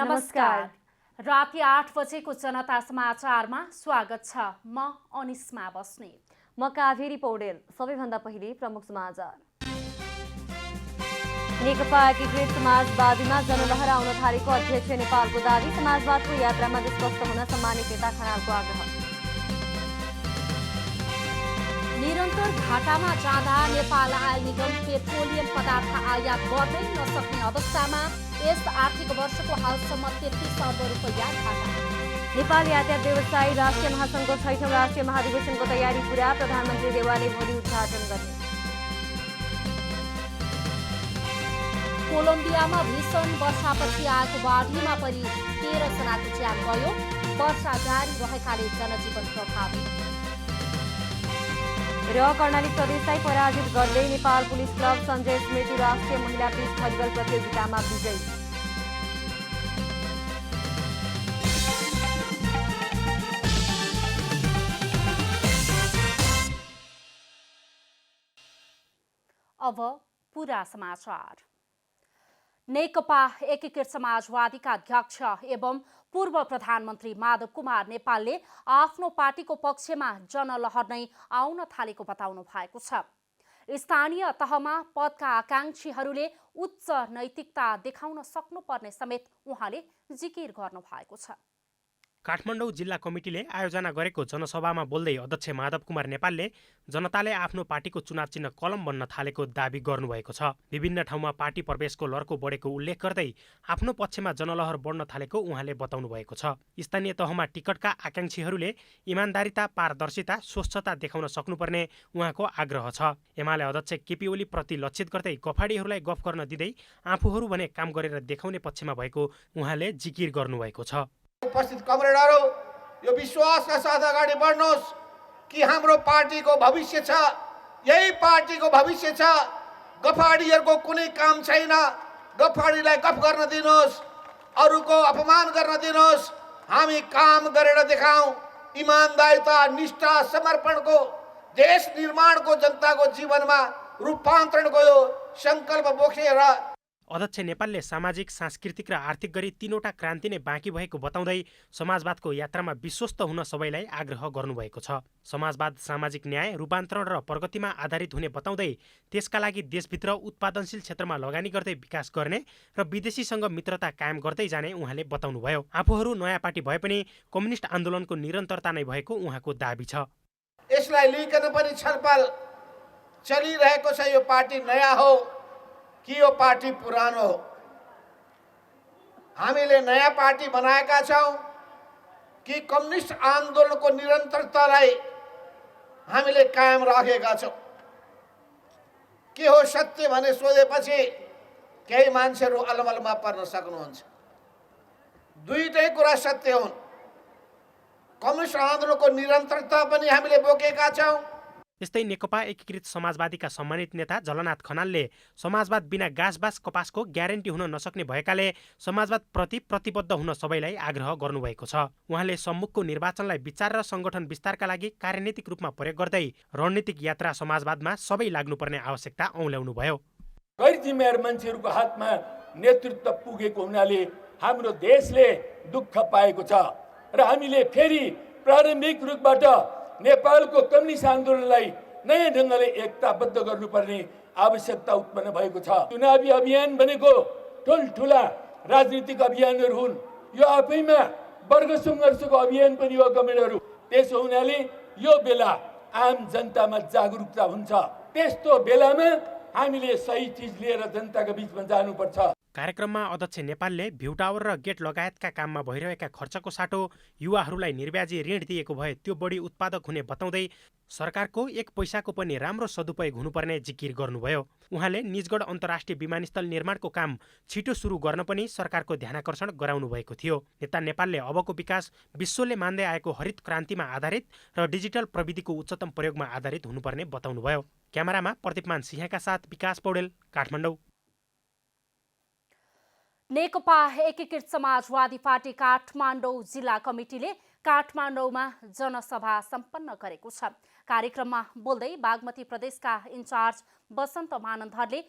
नमस्कार। राति 8 बजेको जनता समाचारमा स्वागत छ। म अनिस्मा बस्ने। म काभेरी पौडेल। सबैभन्दा पहिले प्रमुख समाचार। नेकपा एकीकृत समाजवादीमा जनलहर आउन थालेको अध्यक्ष नेपालको दावी। समाजवादको यात्रामा विश्वस्त हुन सम्मानित नेता खनालको आग्रह। निरन्तर घाटामा जाँदा नेपाल आयल निगम पेट्रोलियम पदार्थ आयात गर्नै नसक्ने अवस्थामा यस आर्थिक वर्षको हालसम्म 33 अर्ब रुपैयाँ घाटा। नेपाल यातायात व्यवसायी राष्ट्रिय महासङ्घको 6औं राष्ट्रिय महाधिवेशनको तयारी पूरा। प्रधानमन्त्री देवालले भोलि उद्घाटन गर्ने। कोलम्बियामा भीषण वर्षापछि आएको बाढीमा परि 13 जनाको ज्यान गयो। वर्षा जारी रहेकाले जनजीवन प्रभावित। र कर्णाली प्रदेशलाई पराजित गर्दै नेपाल पुलिस क्लब सञ्जय स्मृति राष्ट्रिय महिला बीच भलिबल प्रतियोगितामा विजयी। अब पूरा समाचार। नेकपा एकीकृत समाजवादीका अध्यक्ष एवं पूर्व प्रधानमन्त्री माधव कुमार नेपालले आफ्नो पार्टीको पक्षमा जनलहर नै आउन थालेको बताउनु भएको छ। स्थानीय तहमा पदका आकांक्षीहरूले उच्च नैतिकता देखाउन सक्नुपर्ने समेत उहाँले जिकिर गर्नु भएको छ। काठमाडौँ जिल्ला कमिटीले आयोजना गरेको जनसभामा बोल्दै अध्यक्ष माधव कुमार नेपालले जनताले आफ्नो पार्टीको चुनाव चिन्ह कलम बन्न थालेको दावी गर्नुभएको छ। विभिन्न ठाउँमा पार्टी प्रवेशको लर्को बढेको उल्लेख गर्दै आफ्नो पक्षमा जनलहर बढ्न थालेको उहाँले बताउनु भएको छ। स्थानीय तहमा टिकटका आकांक्षीहरूले इमान्दारिता, पारदर्शिता, स्वच्छता देखाउन सक्नुपर्ने उहाँको आग्रह छ। एमाले अध्यक्ष केपी ओली प्रति लक्षित गर्दै गफाडीहरूलाई गफ गर्न दिँदै आफूहरू भने काम गरेर देखाउने पक्षमा भएको उहाँले जिकिर गर्नुभएको छ। उपस्थित कमरेडहरू, यो विश्वासका साथ अगाडि बढ्नुहोस् कि हाम्रो पार्टीको भविष्य छ, यही पार्टीको भविष्य छ। गफाडीहरूको कुनै काम छैन। गफाडीलाई गफ गर्न दिनुहोस्, अरूको अपमान गर्न दिनुहोस्। हामी काम गरेर देखाउँ। इमानदारिता, निष्ठा, समर्पणको, देश निर्माणको, जनताको जीवनमा रूपान्तरणको यो सङ्कल्प बोकेर अध्यक्ष नेपालले सामाजिक, सांस्कृतिक र आर्थिक गरी 3वटा क्रान्ति नै बाँकी भएको बताउँदै समाजवादको यात्रामा विश्वस्त हुन सबैलाई आग्रह गर्नुभएको छ। समाजवाद सामाजिक न्याय, रूपान्तरण र प्रगतिमा आधारित हुने बताउँदै त्यसका लागि देशभित्र उत्पादनशील क्षेत्रमा लगानी गर्दै विकास गर्ने र विदेशीसँग मित्रता कायम गर्दै जाने उहाँले बताउनुभयो। आफूहरू नयाँ पार्टी भए पनि कम्युनिस्ट आन्दोलनको निरन्तरता नै भएको उहाँको दावी छ। यसलाई लिइकन पनि छलफल चलिरहेको छ। यो पार्टी नयाँ हो कि यो पार्टी पुरानो हो? हामीले नयाँ पार्टी बनाएका छौँ कि कम्युनिस्ट आन्दोलनको निरन्तरतालाई हामीले कायम राखेका छौँ? के हो सत्य भने सोधेपछि केही मान्छेहरू अलमलमा पर्न सक्नुहुन्छ। दुईटै कुरा सत्य हुन्। कम्युनिस्ट आन्दोलनको निरन्तरता पनि हामीले बोकेका छौँ। यस्तै नेकपा एकीकृत समाजवादीका सम्मानित नेता झलनाथ खनालले समाजवाद बिना गाँसबास कपासको ग्यारेन्टी हुन नसक्ने भएकाले समाजवाद प्रति प्रतिबद्ध हुन सबैलाई आग्रह गर्नुभएको छ। उहाँले सम्मुखको निर्वाचनलाई विचार र सङ्गठन विस्तारका लागि कार्यनीतिक रूपमा प्रयोग गर्दै रणनीतिक यात्रा समाजवादमा सबै लाग्नुपर्ने आवश्यकता औल्याउनुभयो। गैर जिम्मेवार मान्छेहरूको हातमा नेतृत्व पुगेको हुनाले हाम्रो देशले दुःख पाएको छ र हामीले फेरि प्रारम्भिक रूपबाट नेपालको कम्युनिस्ट आन्दोलनलाई नयाँ ढङ्गले एकताबद्ध गर्नुपर्ने आवश्यकता उत्पन्न भएको छ। चुनावी अभियान भनेको ठुल्ठुला राजनीतिक अभियानहरू हुन्। यो आफैमा वर्ग सङ्घर्षको अभियान पनि हो कमरेडहरू। त्यसो हुनाले यो बेला आम जनतामा जागरुकता हुन्छ। त्यस्तो बेलामा हामीले सही चिज लिएर जनताको बिचमा जानुपर्छ। कार्यक्रममा अध्यक्ष नेपालले भ्यू टावर र गेट लगायतका काममा भइरहेका खर्चको साटो युवाहरूलाई निर्व्याजी ऋण दिएको भए त्यो बढी उत्पादक हुने बताउँदै सरकारको 1 पैसाको पनि राम्रो सदुपयोग हुनुपर्ने जिकिर गर्नुभयो। उहाँले निजगढ अन्तर्राष्ट्रिय विमानस्थल निर्माणको काम छिटो सुरु गर्न पनि सरकारको ध्यानाकर्षण गराउनु भएको थियो। नेता नेपालले अबको विकास विश्वले मान्दै आएको हरित क्रान्तिमा आधारित र डिजिटल प्रविधिको उच्चतम प्रयोगमा आधारित हुनुपर्ने बताउनुभयो। क्यामेरामा प्रदीपमान सिंहका साथ विकास पौडेल, काठमाडौँ। नेकपा एकीकृत समाजवादी पार्टी काठमाडौँ जिल्ला कमिटीले काठमाडौँमा जनसभा सम्पन्न गरेको छ। कार्यक्रममा बोल्दै बागमती प्रदेशका इन्चार्ज बसन्त मानन्धरले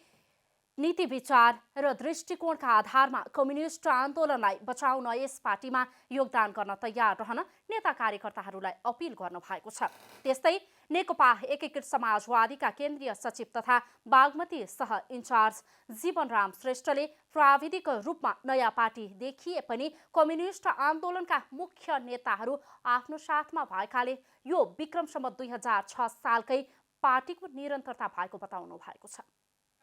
नीति विचार र दृष्टिकोणका आधारमा कम्युनिस्ट आन्दोलनलाई बचाउन यस पार्टीमा योगदान गर्न तयार रहन नेता कार्यकर्ताहरूलाई अपील गर्नु भएको छ। त्यस्तै नेकपा एकीकृत समाजवादीका केन्द्रीय सचिव तथा बागमती सह इन्चार्ज जीवनराम श्रेष्ठले प्राविधिक रूपमा नयाँ पार्टी देखिए पनि कम्युनिस्ट आन्दोलनका मुख्य नेताहरू आफ्नो साथमा भएकाले यो विक्रमसम्म 2006 सालकै पार्टीको निरन्तरता भएको बताउनु भएको छ।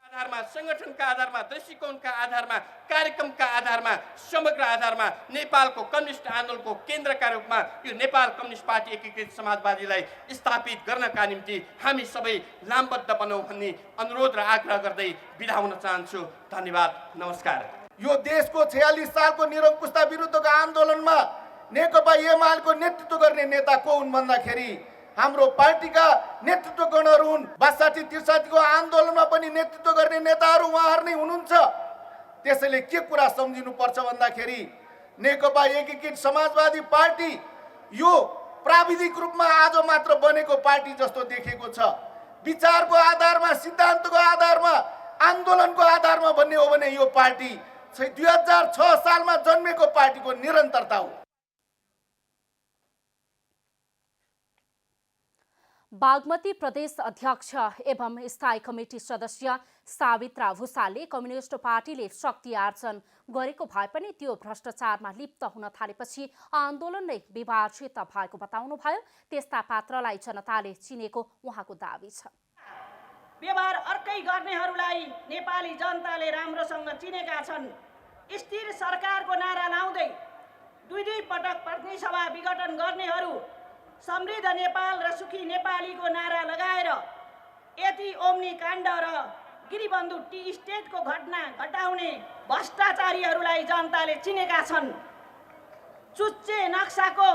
आधारमा, संगठनका आधारमा, दृष्टिकोणका आधारमा, कार्यक्रमका आधारमा, समग्र आधारमा नेपालको कम्युनिस्ट आन्दोलनको केन्द्रका रूपमा यो नेपाल कम्युनिस्ट पार्टी एकीकृत समाजवादीलाई स्थापित गर्नका निम्ति हामी सबै लामबद्ध बनौँ भन्ने अनुरोध र आग्रह गर्दै बिदा हुन चाहन्छु। धन्यवाद, नमस्कार। यो देशको 46 सालको निरङ्कुशता विरुद्धको आन्दोलनमा नेकपा एमालेको नेतृत्व गर्ने नेता को हुन् भन्दाखेरि हाम्रो पार्टीका नेतृत्व गणहरू हुन्। 62-63 को आन्दोलनमा पनि नेतृत्व गर्ने नेताहरू उहाँहरू नै हुनुहुन्छ। त्यसैले के कुरा सम्झिनुपर्छ भन्दाखेरि नेकपा एकीकृत समाजवादी पार्टी यो प्राविधिक रूपमा आज मात्र बनेको पार्टी जस्तो देखेको छ। विचारको आधारमा, सिद्धान्तको आधारमा, आन्दोलनको आधारमा भन्ने हो भने यो पार्टी 2006 सालमा जन्मेको पार्टीको निरन्तरता हो। बागमती प्रदेश अध्यक्ष एवं स्थायी कमिटी सदस्य सावित्रा भूषालले कम्युनिस्ट पार्टीले शक्ति आर्जन गरेको भए पनि त्यो भ्रष्टाचारमा लिप्त हुन थालेपछि आन्दोलन नै विभाजित भएको बताउनुभयो। त्यस्ता पात्रलाई जनताले चिनेको उहाँको दाबी छ। व्यवहार अर्कै गर्नेहरूलाई नेपाली जनताले राम्रोसँग चिनेका छन्। स्थिर सरकारको नारा लाउँदै दुई पटक प्रतिनिधि सभा विघटन गर्नेहरू समृद्ध नेपाल र सुखी नेपालीको नारा लगाएर यति ओम्नी काण्ड र गिरिबन्धु टी स्टेटको घटना घटाउने भ्रष्टाचारीहरूलाई जनताले चिनेका छन्। चुच्चे नक्साको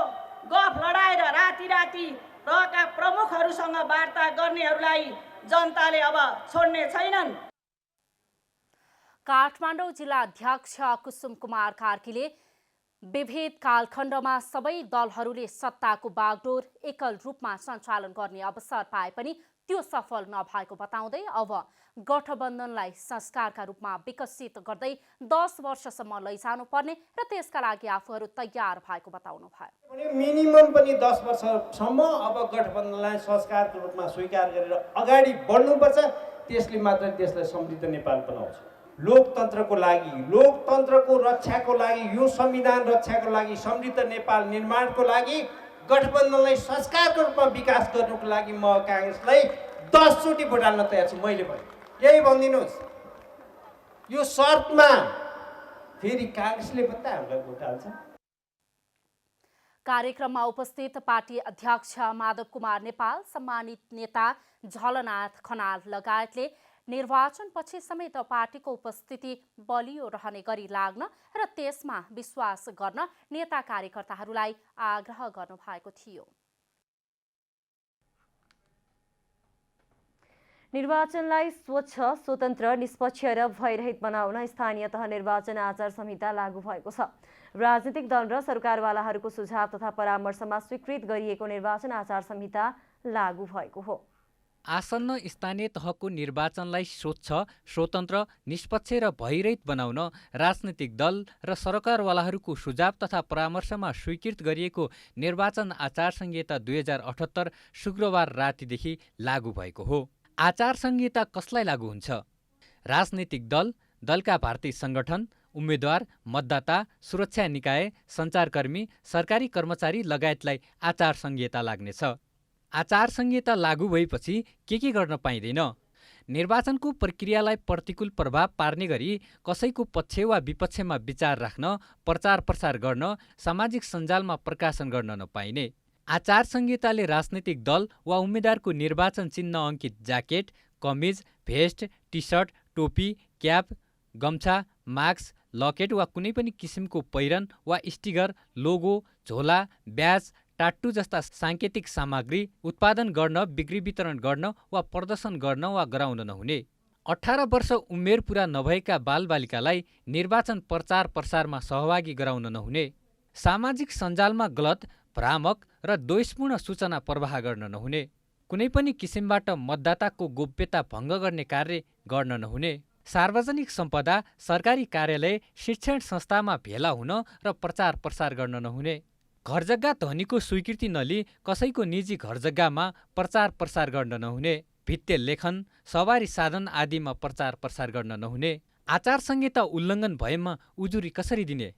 गफ लडाएर राति रहेका प्रमुखहरूसँग वार्ता गर्नेहरूलाई जनताले अब छोड्ने छैनन्। काठमाडौँ जिल्ला अध्यक्ष कुसुम कुमार कार्कीले विभेद कालखण्डमा सबै दलहरूले सत्ताको बागडोर एकल रूपमा सञ्चालन गर्ने अवसर पाए पनि त्यो सफल नभएको बताउँदै अब गठबन्धनलाई संस्कारका रूपमा विकसित गर्दै 10 वर्षसम्म लैजानु पर्ने र त्यसका लागि आफूहरू तयार भएको बताउनु भयो। मिनिमम पनि 10 वर्षसम्म अब गठबन्धनलाई संस्कारको रूपमा स्वीकार गरेर अगाडि बढ्नुपर्छ। त्यसले मात्र देशलाई समृद्ध नेपाल बनाउँछ। लोकतन्त्रको लागि, लोकतन्त्रको रक्षाको लागि, यो संविधान रक्षाको लागि, समृद्ध नेपाल निर्माणको लागि गठबन्धनलाई संस्कारको रूपमा विकास गर्नुको लागि म काङ्ग्रेसलाई 10 चोटि भोट हाल्न तयार छु। मैले पनि यही भनिदिनुहोस्। यो शर्तमा फेरि काङ्ग्रेसले पनि हामीलाई भोट हाल्छ। कार्यक्रममा उपस्थित पार्टी अध्यक्ष माधव कुमार नेपाल, सम्मानित नेता झलनाथ खनाल लगायतले निर्वाचनपछि समेत पार्टीको उपस्थिति बलियो रहने गरी लाग्न र त्यसमा विश्वास गर्न नेता कार्यकर्ताहरूलाई आग्रह गर्नुभएको थियो। निर्वाचनलाई स्वच्छ, स्वतन्त्र, निष्पक्ष र भयरहित बनाउन स्थानीय तह निर्वाचन आचार संहिता लागू भएको छ। राजनीतिक दल र सरकारवालाहरूको सुझाव तथा परामर्शमा स्वीकृत गरिएको निर्वाचन आचार संहिता लागू भएको हो। आसन्न स्थानीय तहको निर्वाचनलाई स्वच्छ, स्वतन्त्र, निष्पक्ष र भयरहित बनाउन राजनीतिक दल र सरकारवालाहरूको सुझाव तथा परामर्शमा स्वीकृत गरिएको निर्वाचन आचार संहिता 2078 शुक्रबार रातिदेखि लागू भएको हो। आचार संहिता कसलाई लागू हुन्छ? राजनीतिक दल, दलका भारतीय संगठन, उम्मेद्वार, मतदाता, सुरक्षा निकाय, सञ्चारकर्मी, सरकारी कर्मचारी लगायतलाई आचार संहिता लाग्नेछ। आचार संहिता लागू भएपछि के गर्न पाइँदैन? निर्वाचनको प्रक्रियालाई प्रतिकूल प्रभाव पार्ने गरी कसैको पक्ष वा विपक्षमा विचार राख्न, प्रचार प्रसार गर्न, सामाजिक सञ्जालमा प्रकाशन गर्न नपाइने। आचार संहिताले राजनीतिक दल वा उम्मेद्वारको निर्वाचन चिन्ह अङ्कित ज्याकेट, कमिज, भेस्ट, टी सर्ट, टोपी, क्याप, गम्छा, मास्क, लकेट वा कुनै पनि किसिमको पहिरन वा स्टिकर, लोगो, झोला, ब्याज, टाट्टु जस्ता साङ्केतिक सामग्री उत्पादन गर्न, बिक्री वितरण गर्न वा प्रदर्शन गर्न वा गराउन नहुने। 18 वर्ष उमेर पुरा नभएका बालबालिकालाई निर्वाचन प्रचार प्रसारमा सहभागी गराउन नहुने। सामाजिक सञ्जालमा गलत, भ्रामक र द्वेषपूर्ण सूचना प्रवाह गर्न नहुने। कुनै पनि किसिमबाट मतदाताको गोप्यता भङ्ग गर्ने कार्य गर्न नहुने। सार्वजनिक सम्पदा, सरकारी कार्यालय, शिक्षण संस्थामा भेला हुन र प्रचार प्रसार गर्न नहुने, घरजग्गा धनीको स्वीकृति नलिई कसैको निजी घरजग्गामा प्रचार प्रसार गर्न नहुने, भित्ते लेखन, सवारी साधन आदिमा प्रचार प्रसार गर्न नहुने, आचार संहिता उल्लङ्घन भएमा उजुरी कसरी दिने?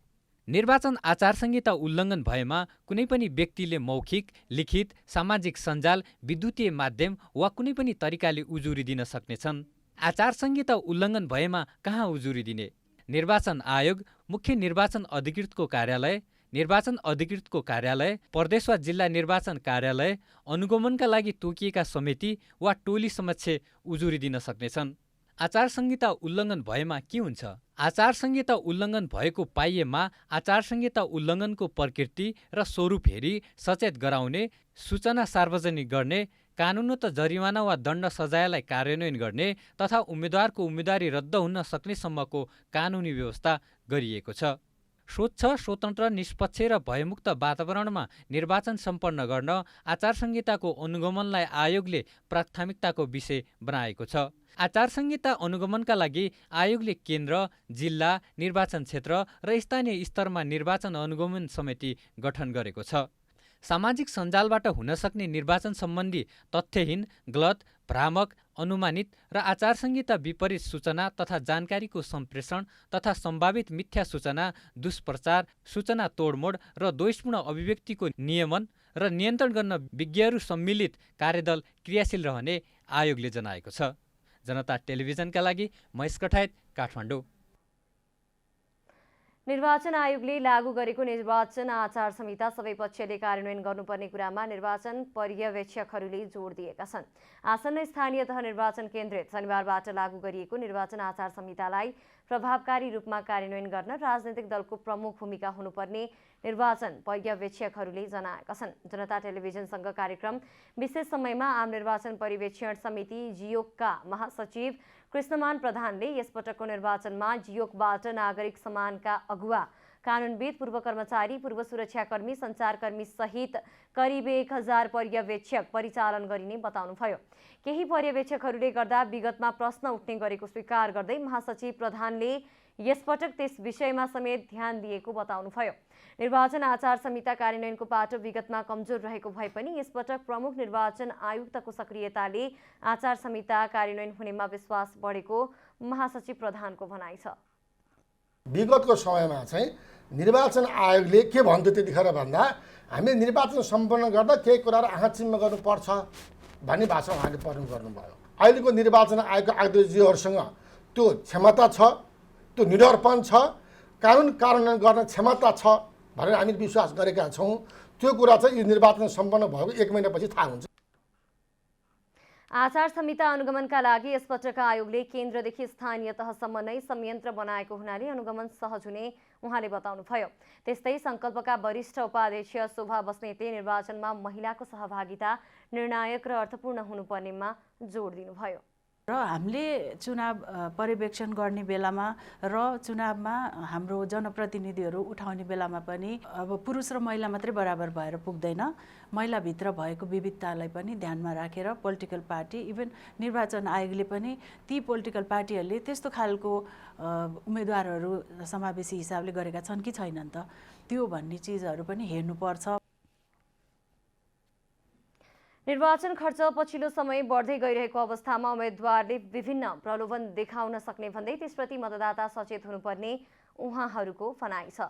निर्वाचन आचार संहिता उल्लङ्घन भएमा कुनै पनि व्यक्तिले मौखिक, लिखित, सामाजिक सञ्जाल, विद्युतीय माध्यम वा कुनै पनि तरिकाले उजुरी दिन सक्नेछन्। आचार संहिता उल्लङ्घन भएमा कहाँ उजुरी दिने? निर्वाचन आयोग, मुख्य निर्वाचन अधिकृतको कार्यालय, निर्वाचन अधिकृतको कार्यालय, प्रदेश वा जिल्ला निर्वाचन कार्यालय, अनुगमनका लागि तोकिएका समिति वा टोली समक्ष उजुरी दिन सक्नेछन्। आचार संहिता उल्लङ्घन भएमा के हुन्छ? आचार संहिता उल्लङ्घन भएको पाइएमा आचार संहिता उल्लङ्घनको प्रकृति र स्वरूप हेरी सचेत गराउने, सूचना सार्वजनिक गर्ने, कानुनत जरिवाना वा दण्ड सजायलाई कार्यान्वयन गर्ने तथा उम्मेद्वारको उम्मेदवारी रद्द हुन सक्नेसम्मको कानुनी व्यवस्था गरिएको छ। स्वच्छ, स्वतन्त्र, निष्पक्ष र भयमुक्त वातावरणमा निर्वाचन सम्पन्न गर्न आचार संहिताको अनुगमनलाई आयोगले प्राथमिकताको विषय बनाएको छ। आचार संहिता अनुगमनका लागि आयोगले केन्द्र, जिल्ला, निर्वाचन क्षेत्र र स्थानीय स्तरमा निर्वाचन अनुगमन समिति गठन गरेको छ। सामाजिक सञ्जालबाट हुन सक्ने निर्वाचन सम्बन्धी तथ्यहीन, गलत, भ्रामक, अनुमानित र आचार संहिता विपरीत सूचना तथा जानकारीको सम्प्रेषण तथा सम्भावित मिथ्या सूचना, दुष्प्रचार, सूचना तोडमोड र दोषपूर्ण अभिव्यक्तिको नियमन र नियन्त्रण गर्न विज्ञहरू सम्मिलित कार्यदल क्रियाशील रहने आयोगले जनाएको छ। जनता टेलिभिजनका लागि महेश कठायत, काठमाडौँ। निर्वाचन आयोगले लागू गरेको निर्वाचन आचार संहिता सबै पक्षले कार्यान्वयन गर्नुपर्ने कुरामा निर्वाचन पर्यवेक्षकहरूले जोड दिएका छन्। आसन्न स्थानीय तह निर्वाचन केन्द्रित शनिबारबाट लागू गरिएको निर्वाचन आचार संहितालाई प्रभावकारी रूपमा कार्यान्वयन गर्न राजनैतिक दलको प्रमुख भूमिका हुनुपर्ने निर्वाचन पर्यवेक्षकहरूले जनाएका छन्। जनता टेलिभिजनसँग कार्यक्रम विशेष समयमा आम निर्वाचन पर्यवेक्षण समिति जियोगका महासचिव कृष्णमान प्रधानले यसपटकको निर्वाचनमा जियोगबाट नागरिक समानका अगुवा, कानुनविद, पूर्व कर्मचारी, पूर्व सुरक्षाकर्मी, सञ्चारकर्मी सहित करिब 1000 पर्यवेक्षक परिचालन गरिने बताउनुभयो। केही पर्यवेक्षकहरूले गर्दा विगतमा प्रश्न उठ्ने गरेको स्वीकार गर्दै महासचिव प्रधानले यसपटक त्यस विषयमा समेत ध्यान दिएको बताउनुभयो। निर्वाचन आचार संहिता कार्यान्वयनको पाटो विगतमा कमजोर रहेको भए पनि यसपटक प्रमुख निर्वाचन आयुक्तको सक्रियताले आचार संहिता कार्यान्वयन हुनेमा विश्वास बढेको महासचिव प्रधानको भनाइ छ। विगतको समयमा चाहिँ निर्वाचन आयोगले के भन्थ्यो त्यतिखेर भन्दा हामी निर्वाचन सम्पन्न गर्दा केही कुराहरू आँखा चिम्म गर्नुपर्छ भन्ने भाषा उहाँले प्रयोग गर्नुभयो। अहिलेको निर्वाचन आयोगका आयुक्तज्यूहरूसँग त्यो क्षमता छ, त्यो निडरपन छ, कानुन कार्यान्वयन गर्ने क्षमता छ भनेर हामी विश्वास गरेका छौँ। त्यो कुरा चाहिँ यो निर्वाचन सम्पन्न भएको 1 महिनापछि थाहा हुन्छ। आचार संहिता अनुगमनका लागि यसपटक आयोगले केन्द्रदेखि स्थानीय तहसम्म नै संयन्त्र बनाएको हुनाले अनुगमन सहज हुने उहाँले बताउनुभयो। त्यस्तै संकल्पका वरिष्ठ उपाध्यक्ष शोभा बस्नेतले निर्वाचनमा महिलाको सहभागिता निर्णायक र अर्थपूर्ण हुनुपर्नेमा जोड दिनुभयो। र हामीले चुनाव पर्यवेक्षण गर्ने बेलामा र चुनावमा हाम्रो जनप्रतिनिधिहरू उठाउने बेलामा पनि अब पुरुष र महिला मात्रै बराबर भएर पुग्दैन। महिलाभित्र भएको विविधतालाई पनि ध्यानमा राखेर पोलिटिकल पार्टी, इभन निर्वाचन आयोगले पनि ती पोलिटिकल पार्टीहरूले त्यस्तो खालको उम्मेदवारहरू समावेशी हिसाबले गरेका छन् कि छैनन् त, त्यो भन्ने चिजहरू पनि हेर्नुपर्छ। निर्वाचन खर्च पछिल्लो समय बढ्दै गइरहेको अवस्थामा उम्मेदवारले विभिन्न प्रलोभन देखाउन सक्ने भन्दै त्यसप्रति मतदाता सचेत हुनुपर्ने उहाँहरूको भनाइ छ।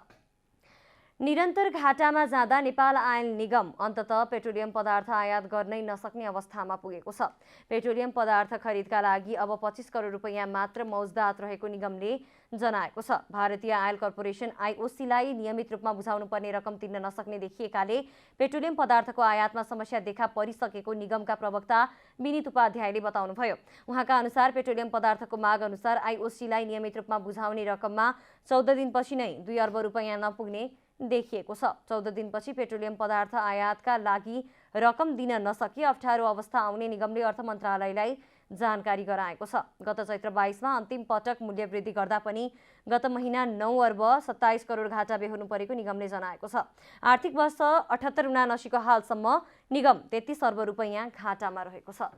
निरन्तर घाटामा जाँदा नेपाल आयल निगम अन्ततः पेट्रोलियम पदार्थ आयात गर्नै नसक्ने अवस्थामा पुगेको छ। पेट्रोलियम पदार्थ खरिदका लागि अब 25 करोड रुपैयाँ मात्र मौजदात रहेको निगमले जनाएको छ। भारतीय आयल कर्पोरेसन आइओसीलाई नियमित रूपमा बुझाउनुपर्ने रकम तिर्न नसक्ने देखिएकाले पेट्रोलियम पदार्थको आयातमा समस्या देखा परिसकेको निगमका प्रवक्ता विनित उपाध्यायले बताउनुभयो। उहाँका अनुसार पेट्रोलियम पदार्थको माग अनुसार आइओसीलाई नियमित रूपमा बुझाउने रकममा 14 दिनपछि नै 2 अर्ब रुपैयाँ नपुग्ने देखिएको छ। 14 दिनपछि पेट्रोलियम पदार्थ आयातका लागि रकम दिन नसकी अप्ठ्यारो अवस्था आउने निगमले अर्थ मन्त्रालयलाई जानकारी गराएको छ। गत चैत्र 22 मा अन्तिम पटक मूल्य वृद्धि गर्दा पनि गत महिना 9 अर्ब 27 करोड घाटा बेहोर्नु परेको निगमले जनाएको छ। आर्थिक वर्ष 78-79 को हालसम्म निगम 33 अर्ब रुपैयाँ घाटामा रहेको छ।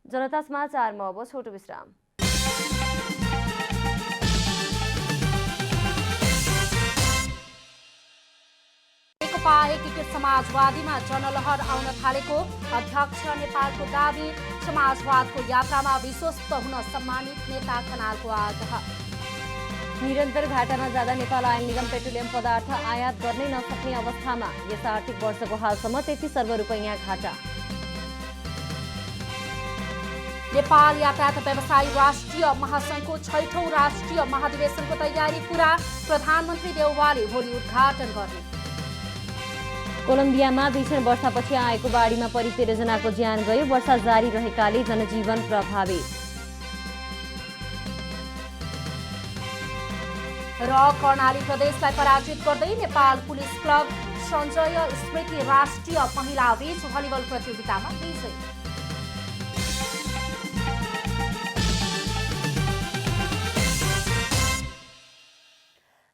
जनता समाचारमा अब छोटो विश्राम। नेकपा एकीकृत समाजवादीमा जनलहर आउन थालेको अध्यक्ष नेपालको दाबी। समाजवादको यात्रामा विश्वस्त हुन सम्मानित नेता खनालको आग्रह। निरन्तर घाटामा जाँदा नेपाल आयल निगम पेट्रोलियम पदार्थ आयात गर्नै नसक्ने अवस्थामा यस आर्थिक वर्षको हालसम्म 33 अर्ब रुपैयाँ घाटा। नेपाल यातायात व्यवसायी राष्ट्रिय महासङ्घको 6औं राष्ट्रिय महाधिवेशनको तयारी पूरा। प्रधानमन्त्री देउवाले भोलि उद्घाटन गर्ने। कोलम्बियामा भीषण वर्षापछि आएको बाढीमा परि 13 जनाको ज्यान गयो। वर्षा जारी रहेकाले जनजीवन प्रभावित। र कर्णाली प्रदेशलाई पराजित गर्दै नेपाल पुलिस क्लब सञ्जय स्मृति राष्ट्रिय महिला बीच भलिबल प्रतियोगितामा विजय।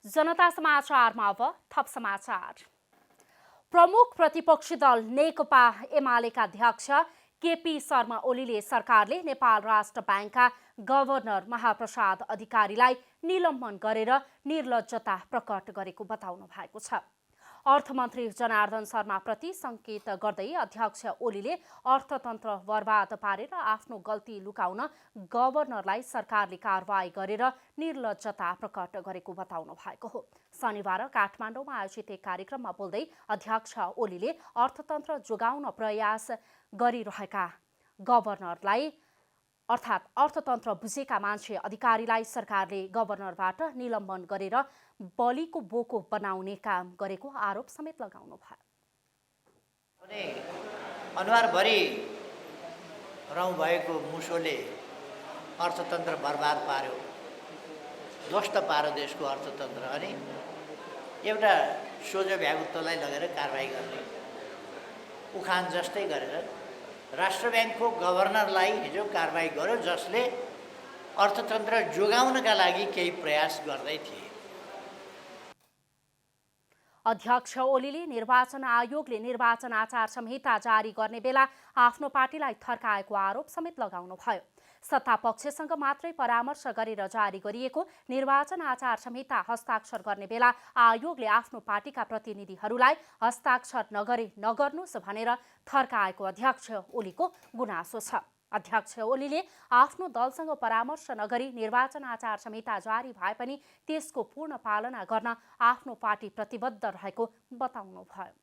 जनता समाचारमा अब थप समाचार। प्रमुख प्रतिपक्षी दल नेकपा एमालेका अध्यक्ष केपी शर्मा ओलीले सरकारले नेपाल राष्ट्र ब्याङ्कका गभर्नर महाप्रसाद अधिकारीलाई निलम्बन गरेर निर्लज्जता प्रकट गरेको बताउनु भएको छ। अर्थमन्त्री जनार्दन शर्माप्रति संकेत गर्दै अध्यक्ष ओलीले अर्थतन्त्र बर्बाद पारेर आफ्नो गल्ती लुकाउन गभर्नरलाई सरकारले कारवाही गरेर निर्लज्जता प्रकट गरेको बताउनु भएको हो। शनिबार काठमाडौँमा आयोजित एक कार्यक्रममा बोल्दै अध्यक्ष ओलीले अर्थतन्त्र जोगाउन प्रयास गरिरहेका गभर्नरलाई अर्थात् अर्थतन्त्र बुझेका मान्छे अधिकारीलाई सरकारले गभर्नरबाट निलम्बन गरेर बलिको बोको बनाउने काम गरेको आरोप समेत लगाउनु भयो। अनुहारभरि रौँ भएको मुसोले अर्थतन्त्र बर्बाद पार्यो, ध्वस्त पार्यो देशको अर्थतन्त्र। अनि एउटा सोझो भ्यागुत्वलाई लगेर कारवाही गर्ने उखान जस्तै गरेर राष्ट्र ब्याङ्कको गभर्नरलाई हिजो कारवाही गर्यो, जसले अर्थतन्त्र जोगाउनका लागि केही प्रयास गर्दै थिए। अध्यक्ष ओलीले निर्वाचन आयोगले निर्वाचन आचार संहिता जारी गर्ने बेला आफ्नो पार्टीलाई थर्काएको आरोप समेत लगाउनु भयो। सत्ता पक्षसँग मात्रै परामर्श गरेर जारी गरिएको निर्वाचन आचार संहिता हस्ताक्षर गर्ने बेला आयोगले आफ्नो पार्टीका प्रतिनिधिहरूलाई हस्ताक्षर नगर्नुहोस् भनेर थर्काएको अध्यक्ष ओलीको गुनासो छ। अध्यक्ष ओलीले आफ्नो दलसँग परामर्श नगरी निर्वाचन आचार संहिता जारी भए पनि त्यसको पूर्ण पालना गर्न आफ्नो पार्टी प्रतिबद्ध रहेको बताउनु भयो।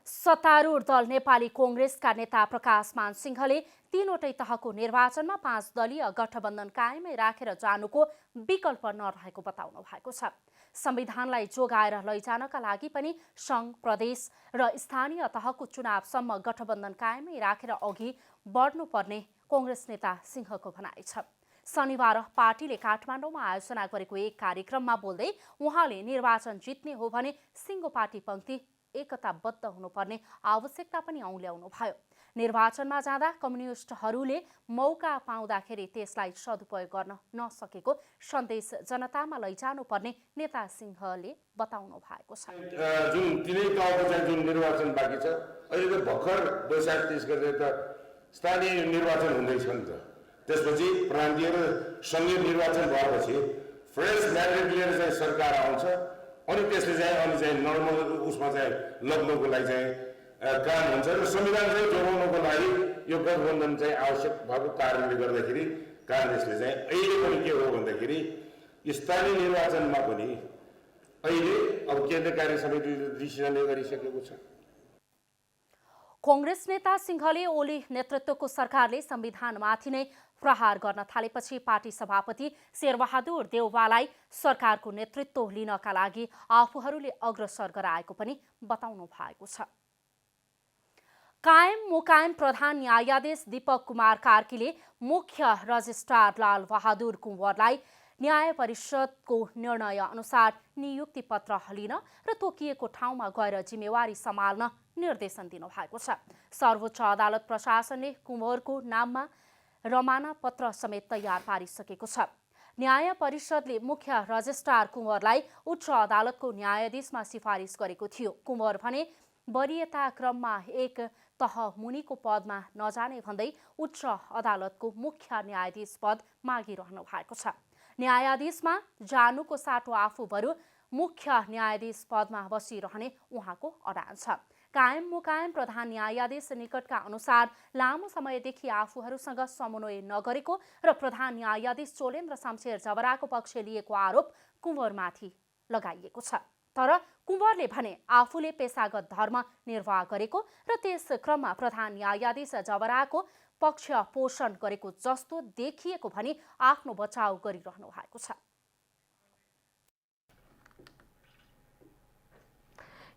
सत्तारूढ दल नेपाली कांग्रेसका नेता प्रकाशमान सिंहले तीनवटै तहको निर्वाचनमा 5 दलीय गठबन्धन कायमै राखेर जानुको विकल्प नरहेको बताउनु भएको छ। संविधानलाई जोगाएर लैजानका लागि पनि संघ, प्रदेश र स्थानीय तहको चुनावसम्म गठबन्धन कायमै राखेर अघि बढ्नुपर्ने कांग्रेस नेता सिंहको भनाइ छ। शनिबार पार्टीले काठमाडौँमा आयोजना गरेको एक कार्यक्रममा बोल्दै उहाँले निर्वाचन जित्ने हो भने सिंगो पार्टी पंक्ति एकताबद्ध हुनुपर्ने आवश्यकता पनि औल्याउनु भयो। निर्वाचनमा जाँदा कम्युनिस्टहरूले मौका पाउँदाखेरि त्यसलाई सदुपयोग गर्न नसकेको सन्देश जनतामा लैजानुपर्ने नेता सिंहले बताउनु भएको छ। जुन तिनै तहको चाहिँ जुन निर्वाचन बाँकी छ, अहिले त भर्खर वैशाख 30 गते त स्थानीय निर्वाचन हुँदैछ नि त। त्यसपछि प्रान्तीय र सङ्घीय निर्वाचन भएपछि फ्रेस म्यान्डेट लिएर चाहिँ सरकार आउँछ। अनि त्यसले चाहिँ नर्मल उसमा चाहिँ लग्नको लागि चाहिँ काम हुन्छ र संविधान चाहिँ जोगाउनको लागि यो गठबन्धन चाहिँ आवश्यक भएको कारणले गर्दाखेरि काङ्ग्रेसले चाहिँ अहिले पनि के हो भन्दाखेरि स्थानीय निर्वाचनमा पनि अहिले अब केन्द्र कार्य समितिले डिसिजन गरिसकेको छ। कांग्रेस नेता सिंहले ओली नेतृत्वको सरकारले संविधानमाथि नै प्रहार गर्न थालेपछि पार्टी सभापति शेरबहादुर देउवालाई सरकारको नेतृत्व लिनका लागि आफूहरूले अग्रसर गराएको पनि बताउनु भएको छ। कायम मुकायम प्रधान न्यायाधीश दीपक कुमार कार्कीले मुख्य रजिस्ट्रार लाल बहादुर कुँवरलाई न्याय परिषदको निर्णय अनुसार नियुक्ति पत्र लिन र तोकिएको ठाउँमा गएर जिम्मेवारी सम्हाल्न निर्देशन दिनुभएको छ। सर्वोच्च अदालत प्रशासनले कुँवरको नाममा रमाना पत्र समेत तयार पारिसकेको छ। न्याय परिषदले मुख्य रजिस्ट्रार कुँवरलाई उच्च अदालतको न्यायाधीशमा सिफारिस गरेको थियो। कुँवर भने वरीयता क्रममा एक तह मुनिको पदमा नजाने भन्दै उच्च अदालतको मुख्य न्यायाधीश पद मागिरहनु भएको छ। न्यायाधीशमा जानुको साटो आफू बरु मुख्य न्यायाधीश पदमा बसिरहने उहाँको अडान छ। कायम मुकायम प्रधान न्यायाधीश निकटका अनुसार लामो समयदेखि आफूहरूसँग समन्वय नगरेको र प्रधान न्यायाधीश चोलेन्द्र शमशेर जबराको पक्ष लिएको आरोप कुँवरमाथि लगाइएको छ। तर कुँवरले भने आफूले पेशागत धर्म निर्वाह गरेको र त्यस क्रममा प्रधान न्यायाधीश जबराको पक्ष पोषण गरेको जस्तो देखिएको भनी आफ्नो बचाउ गरिरहनु भएको छ।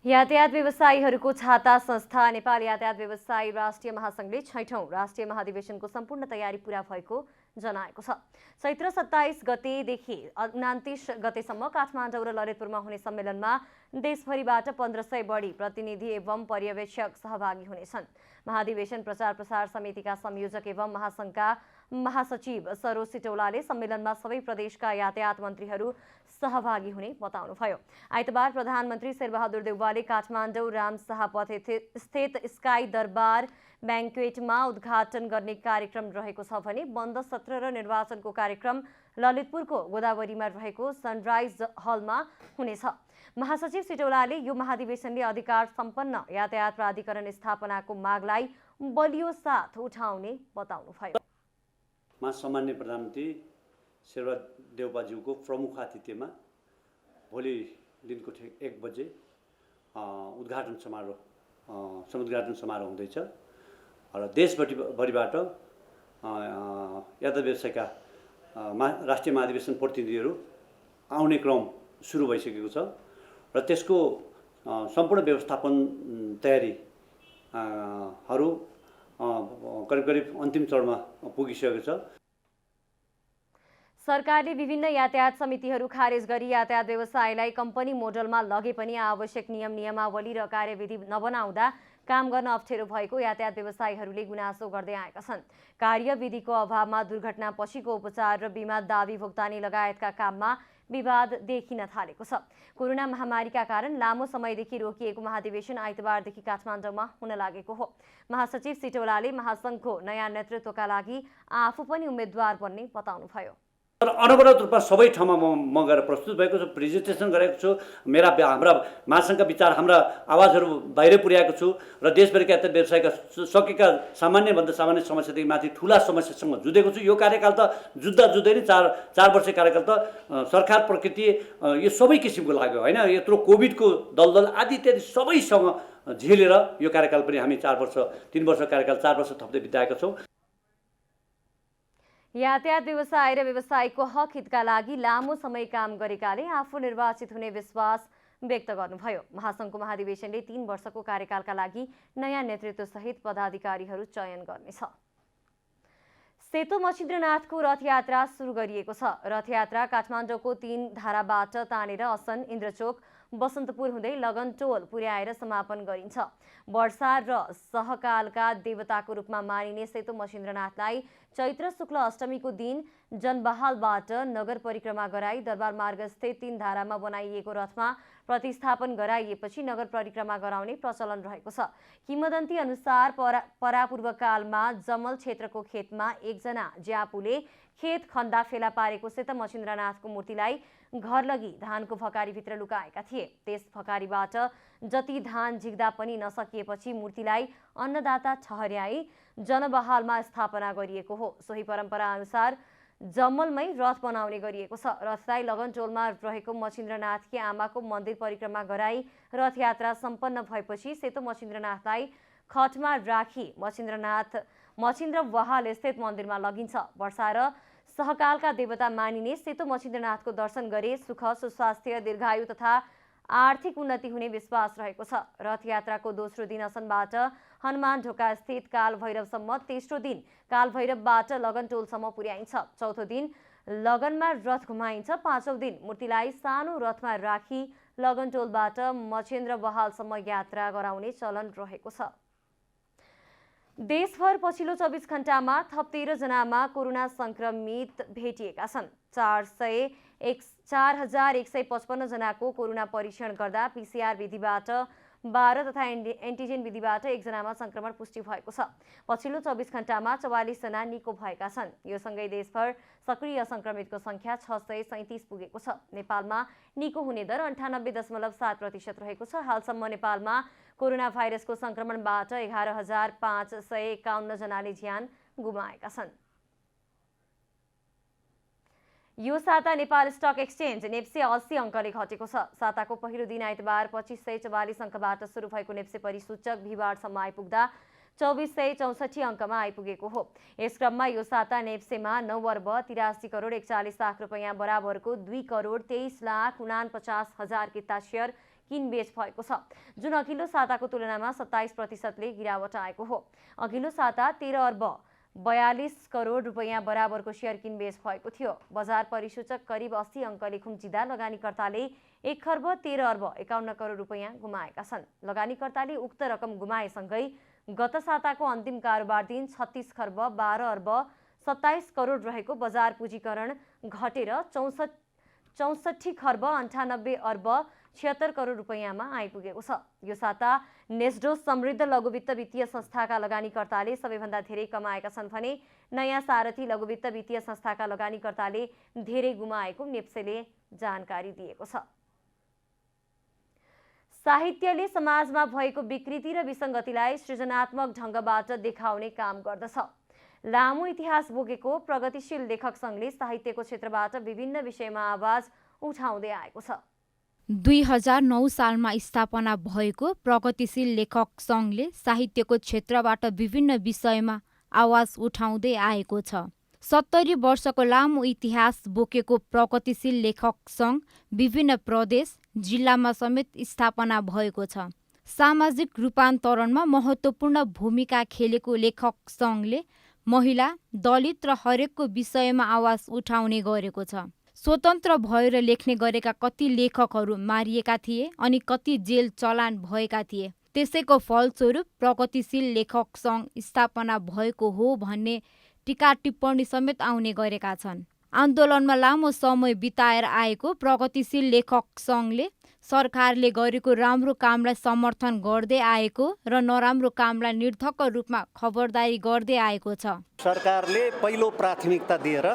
यातायात व्यवसायीहरूको छाता संस्था नेपाल यातायात व्यवसायी राष्ट्रिय महासंघले 6औं राष्ट्रिय महाधिवेशनको सम्पूर्ण तयारी पूरा भएको जनाएको छ। चैत्र 27 गतेदेखि 29 गतेसम्म काठमाडौँ र ललितपुरमा हुने सम्मेलनमा देशभरिबाट 1500 बढी प्रतिनिधि एवं पर्यवेक्षक सहभागी हुनेछन्। महाधिवेशन प्रचार प्रसार समितिका संयोजक एवं महासंघका महासचिव सरोज सिटौलाले सम्मेलनमा सबै प्रदेशका यातायात मन्त्रीहरू सहभागी हुने बताउनुभयो। आइतबार प्रधानमन्त्री शेरबहादुर देउवाले काठमाडौँ रामशाह पथ स्थित स्काई दरबार ब्याङ्क्वेटमा उद्घाटन गर्ने कार्यक्रम रहेको छ भने बन्द सत्र र निर्वाचनको कार्यक्रम ललितपुरको गोदावरीमा रहेको सनराइज हलमा हुनेछ। महासचिव सिटौलाले यो महाधिवेशनले अधिकार सम्पन्न यातायात प्राधिकरण स्थापनाको मागलाई बलियो साथ उठाउने बताउनुभयो। सामान्य प्रधानमन्त्री शेरबहादुर देउवाज्यूको प्रमुख आतिथ्यमा भोलि दिनको 1 बजे समुद्घाटन समारोह हुँदैछ र देशभरिबाट यातायात व्यवसायका राष्ट्रिय महाधिवेशन प्रतिनिधिहरू आउने क्रम सुरु भइसकेको छ र त्यसको सम्पूर्ण व्यवस्थापन तयारीहरू करिब अन्तिम चरणमा पुगिसकेको छ। सरकारले विभिन्न यातायात समितिहरू खारेज गरी यातायात व्यवसायलाई कम्पनी मोडलमा लगे पनि आवश्यक नियमावली र कार्यविधि नबनाउँदा काम गर्न अप्ठ्यारो भएको यातायात व्यवसायीहरूले गुनासो गर्दै आएका छन्। कार्यविधिको अभावमा दुर्घटना पछिको उपचार र बिमा दाबी भुक्तानी लगायतका काममा विवाद देखिन थालेको छ। कोरोना महामारीका कारण लामो समयदेखि रोकिएको महाधिवेशन आइतबारदेखि काठमाडौँमा हुन लागेको हो। महासचिव सिटौलाले महासंघको नयाँ नेतृत्वका लागि आफू पनि उम्मेद्वार बन्ने बताउनुभयो। तर अनवरत रूपमा सबै ठाउँमा म गएर प्रस्तुत भएको छु, प्रेजेन्टेसन गरेको छु, हाम्रा महासंघका विचार, हाम्रा आवाजहरू बाहिर पुर्याएको छु र देशभरिका यातायात व्यवसायका सकेका सामान्यभन्दा सामान्य समस्यादेखि माथि ठुला समस्यासँग जुधेको छु। यो कार्यकाल त जुझ्दै नि 4 वर्ष कार्यकाल त सरकार प्रकृति यो सबै किसिमको लाग्यो होइन। यत्रो कोभिडको दलदल आदि इत्यादि सबैसँग झेलेर यो कार्यकाल पनि हामी 3 वर्ष कार्यकाल 4 वर्ष थप्दै बिताएका छौँ। यातायात व्यवसाय र व्यवसायको हक हितका लागि लामो समय काम गरेकाले आफू निर्वाचित हुने विश्वास व्यक्त गर्नुभयो। महासंघको महाधिवेशनले 3 वर्षको कार्यकालका लागि नयाँ नेतृत्वसहित पदाधिकारीहरू चयन गर्नेछ। सेतो मच्छिन्द्रनाथको रथयात्रा सुरु गरिएको छ। रथयात्रा काठमाडौँको 3 धाराबाट तानेर असन, इन्द्रचोक, बसन्तपुर हुँदै लगनटोल पुर्याएर समापन गरिन्छ। वर्षा र सहकालका देवताको रूपमा मानिने सेतो मच्छिन्द्रनाथलाई चैत्र शुक्ल अष्टमीको दिन जनबहालबाट नगर परिक्रमा गराई दरबार मार्गस्थित 3 धारामा बनाइएको रथमा प्रतिस्थापन गराइएपछि नगर परिक्रमा गराउने प्रचलन रहेको छ। किंवदन्ती अनुसार परापूर्वकालमा जमल क्षेत्रको खेतमा एकजना ज्यापुले खेत खन्दा फेला पारेको सेतो मच्छिन्द्रनाथको मूर्तिलाई घर लगी धानको फकारीभित्र लुकाएका थिए। त्यस फकारीबाट जति धान झिक्दा पनि नसकिएपछि मूर्तिलाई अन्नदाता ठहर्याई जनबहालमा स्थापना गरिएको हो। सोही परम्परा अनुसार जमलमै रथ बनाउने गरिएको छ। रथलाई लगनटोलमा रहेको मच्छिन्द्रनाथकी आमाको मन्दिर परिक्रमा गराई रथयात्रा सम्पन्न भएपछि सेतो मच्छिन्द्रनाथलाई खटमा राखी मच्छिन्द्र वहाल स्थित मन्दिरमा लगिन्छ। वर्षा र सहकालका देवता मानिने सेतो मच्छिन्द्रनाथको दर्शन गरे सुख, सुस्वास्थ्य, दीर्घायु तथा आर्थिक उन्नति हुने विश्वास रहेको छ। रथयात्राको दोस्रो दिन असनबाट हनुमान ढोका स्थित काल भैरवसम्म, तेस्रो दिन काल भैरवबाट लगनटोलसम्म पुर्याइन्छ। चौथो दिन लगनमा रथ घुमाइन्छ। पाँचौं दिन मूर्तिलाई सानो रथमा राखी लगनटोलबाट मच्छिन्द्र बहालसम्म यात्रा गराउने चलन रहेको छ। देशभर पछिल्लो 24 घण्टामा थप 13 जनामा कोरोना संक्रमित भेटिएका छन्। 4155 जनाको कोरोना परीक्षण गर्दा पीसीआर विधिबाट 12 तथा एन्टिजेन विधिबाट 1 जनामा संक्रमण पुष्टि भएको छ। पछिल्लो 24 घण्टामा 44 जना निको भएका छन्। यो सँगै देशभर सक्रिय संक्रमितको संख्या 637 पुगेको छ। नेपालमा निको हुने दर 98.7% रहेको छ। हालसम्म नेपालमा कोरोना भाइरसको संक्रमणबाट 11,551 जनाले ज्यान गुमाएका छन्। यो साता नेपाल स्टक एक्सचेन्ज नेप्से 80 अङ्कले घटेको छ। साताको पहिलो दिन आइतबार 2544 अङ्कबाट सुरु भएको नेप्से परिसूचक बिहिबारसम्म आइपुग्दा 2464 अङ्कमा आइपुगेको हो। यस क्रममा यो साता नेप्सेमा 9 अर्ब 83 करोड 41 लाख रुपैयाँ बराबरको 2 करोड 23 लाख 49,000 किता सेयर किनबेच भएको छ, जुन अघिल्लो साताको तुलनामा 27%ले गिरावट आएको हो। अघिल्लो साता 13 अर्ब 42 करोड रुपैयाँ बराबरको सेयर किनबेच भएको थियो। बजार परिसूचक करिब 80 अङ्कले खुम्चिँदा लगानीकर्ताले 1 खर्ब 13 अर्ब 51 करोड रुपैयाँ गुमाएका छन्। लगानीकर्ताले उक्त रकम गुमाएसँगै गत साताको अन्तिम कारोबार दिन 36 खर्ब 12 अर्ब 27 करोड रहेको बजार पुँजीकरण घटेर 64 खर्ब 98 अर्ब 76 करोड रुपैयाँमा आइपुगेको छ। यो साता नेस्डोस समृद्ध लघुवित्त वित्तीय संस्थाका लगानीकर्ताले सबैभन्दा धेरै कमाएका छन् भने नयाँ सारथी लघुवित्त वित्तीय संस्थाका लगानीकर्ताले धेरै गुमाएको नेप्सेले जानकारी दिएको छ। साहित्यले समाजमा भएको विकृति र विसङ्गतिलाई सृजनात्मक ढङ्गबाट देखाउने काम गर्दछ। लामो इतिहास बोकेको प्रगतिशील लेखक सङ्घले साहित्यको क्षेत्रबाट विभिन्न विषयमा आवाज उठाउँदै आएको छ। 2009 सालमा स्थापना भएको प्रगतिशील लेखक सङ्घले साहित्यको क्षेत्रबाट विभिन्न विषयमा आवाज उठाउँदै आएको छ। 70 वर्षको लामो इतिहास बोकेको प्रगतिशील लेखक सङ्घ विभिन्न प्रदेश जिल्लामा समेत स्थापना भएको छ। सामाजिक रूपान्तरणमा महत्त्वपूर्ण भूमिका खेलेको लेखक सङ्घले महिला, दलित र हरेकको विषयमा आवाज उठाउने गरेको छ। स्वतन्त्र भएर लेख्ने गरेका कति लेखकहरू मारिएका थिए अनि कति जेल चलान भएका थिए। त्यसैको फलस्वरूप प्रगतिशील लेखक सङ्घ स्थापना भएको हो भन्ने टीका टिप्पणी समेत आउने गरेका छन्। आन्दोलनमा लामो समय बिताएर आएको प्रगतिशील लेखक सङ्घले सरकारले गरेको राम्रो कामलाई समर्थन गर्दै आएको र नराम्रो कामलाई निर्धक्क रूपमा खबरदारी गर्दै आएको छ। सरकारले पहिलो प्राथमिकता दिएर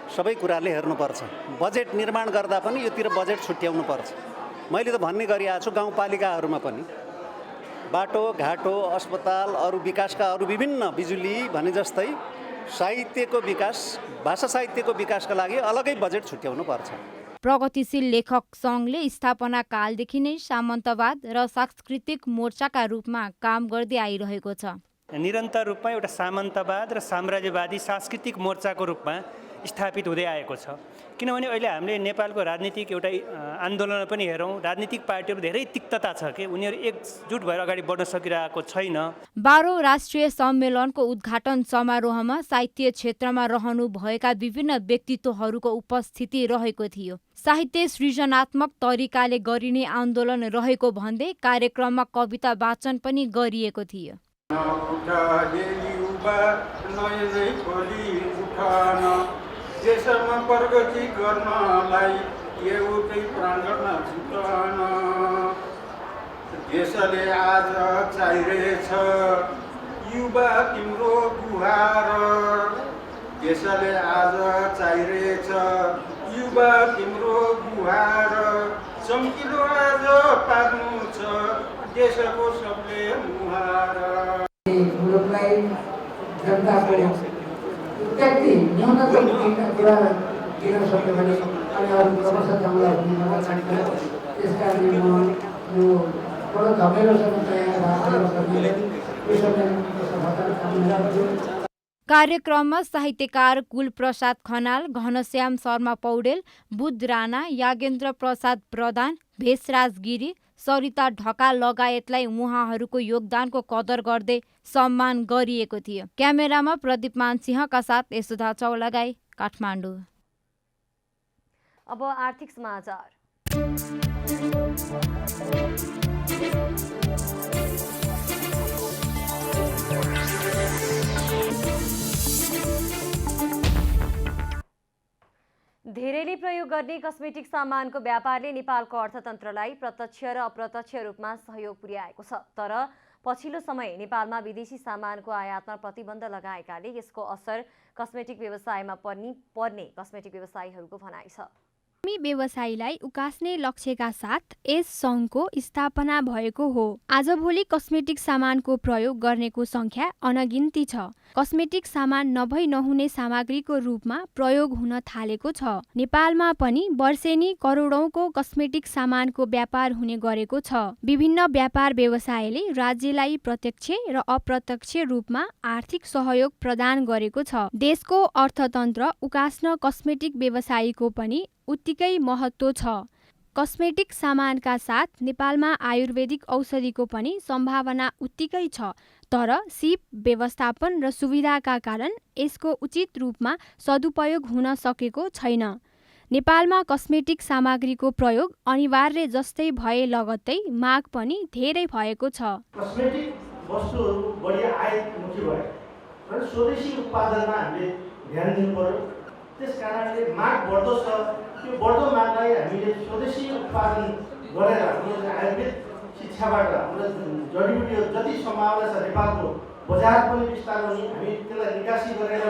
सबै कुराले हेर्नुपर्छ। बजेट निर्माण गर्दा पनि योतिर बजेट छुट्याउनु पर्छ। मैले त भन्ने गरिआएको छु, गाउँपालिकाहरूमा पनि बाटो घाटो अस्पताल अरू विकासका अरू विभिन्न बिजुली भने जस्तै साहित्यको विकास भाषा साहित्यको विकासका लागि अलगै बजेट छुट्याउनु पर्छ। प्रगतिशील लेखक सङ्घले स्थापना कालदेखि नै सामन्तवाद र सांस्कृतिक मोर्चाका रूपमा काम गर्दै आइरहेको छ। निरन्तर रूपमा एउटा सामन्तवाद र साम्राज्यवादी सांस्कृतिक मोर्चाको रूपमा स्थापित हुँदै आएको छ। किनभने अहिले हामीले नेपालको राजनीतिक एउटा आन्दोलन पनि हेरौँ, राजनीतिक पार्टीहरू धेरै तिक्तता छ कि उनीहरू एकजुट भएर अगाडि बढ्न सकिरहेको छैन। 12औं राष्ट्रिय सम्मेलनको उद्घाटन समारोहमा साहित्य क्षेत्रमा रहनुभएका विभिन्न व्यक्तित्वहरूको उपस्थिति रहेको थियो। साहित्य सृजनात्मक तरिकाले गरिने आन्दोलन रहेको भन्दै कार्यक्रममा कविता वाचन पनि गरिएको थियो। देशमा प्रगति गर्नलाई एउटै प्राङ्गण छुटाउन देशले आज चाहिरहेछ युवा तिम्रो गुहार। देशले आज चाहिरहेछ युवा तिम्रो गुहार। चम्किलो आज पार्नु छ देशको सबले मुहार। व्यक्ति न्यूनतम कुरा दिन सक्यो भने अनि अरू प्रवासन जङ्गल हुन सक्छ। त्यस कारणले म यो बडो धमेलोसँग तयार भएको कार्यक्रममा साहित्यकार कुलप्रसाद खनाल, घनश्याम शर्मा पौडेल, बुद्ध राणा, यागेन्द्र प्रसाद प्रधान, भेषराज गिरी, सरिता ढकाल लगायतलाई उहाँहरूको योगदानको कदर गर्दै सम्मान गरिएको थियो। क्यामेरामा प्रदीप मानसिंहका साथ यशोदा चौलागाई, काठमाडौँ। अब आर्थिक समाचार। धेरैले प्रयोग गर्ने कस्मेटिक सामानको व्यापारले नेपालको अर्थतन्त्रलाई प्रत्यक्ष र अप्रत्यक्ष रूपमा सहयोग पुर्याएको छ। तर पछिल्लो समय नेपालमा विदेशी सामानको आयातमा प्रतिबन्ध लगाएकाले यसको असर कस्मेटिक व्यवसायमा पर्ने कस्मेटिक व्यवसायीहरूको भनाइ छ। व्यवसायीलाई उकास्ने लक्ष्यका साथ यस सङ्घको स्थापना भएको हो। आजभोलि कस्मेटिक सामानको प्रयोग गर्नेको संख्या अनगिन्ती छ। कस्मेटिक सामान नभई नहुने सामग्रीको रूपमा प्रयोग हुन थालेको छ। नेपालमा पनि वर्षेनी करोडौंको कस्मेटिक सामानको व्यापार हुने गरेको छ। विभिन्न व्यापार व्यवसायले राज्यलाई प्रत्यक्ष र अप्रत्यक्ष रूपमा आर्थिक सहयोग प्रदान गरेको छ। देशको अर्थतन्त्र उकास्न कस्मेटिक व्यवसायीको पनि उत्तिकै महत्त्व छ। कस्मेटिक सामानका साथ नेपालमा आयुर्वेदिक औषधिको पनि सम्भावना उत्तिकै छ। तर सिप व्यवस्थापन र सुविधाका कारण यसको उचित रूपमा सदुपयोग हुन सकेको छैन। नेपालमा कस्मेटिक सामग्रीको प्रयोग अनिवार्य जस्तै भए लगत्तै माग पनि धेरै भएको छ। कस्मेटिक वस्तुहरू बढी आयातमुखी भए र स्वदेशी उत्पादनमा हामीले ध्यान दिनु पर्यो। त्यस कारणले माग बढ्दो छ। त्यो बढ्दो मागलाई हामीले स्वदेशी उत्पादन गरेर हाम्रो आयुर्वेद शिक्षाबाट हाम्रो जडीबुटीहरू जति सम्भावना छ नेपालको बजार पनि विस्तार हुने, हामी त्यसलाई निकासी गरेर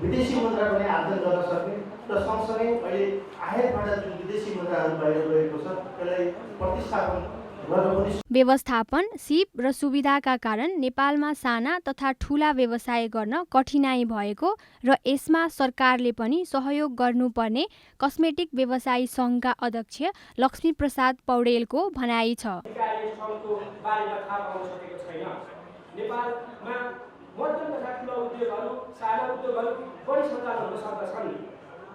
विदेशी मुद्रा पनि आर्जन गर्न सक्ने र सँगसँगै अहिले आयातबाट जुन विदेशी मुद्राहरू बाहिर गएको छ त्यसलाई प्रतिस्थापन व्यवस्थापन, सिप र सुविधाका कारण नेपालमा साना तथा ठूला व्यवसाय गर्न कठिनाई भएको र यसमा सरकारले पनि सहयोग गर्नुपर्ने कस्मेटिक व्यवसायी सङ्घका अध्यक्ष लक्ष्मीप्रसाद पौडेलको भनाइ छ। नेपालमा मध्यम तथा ठुला उद्योगहरू, साना उद्योगहरू बढी सञ्चालन हुन सक्दछन्।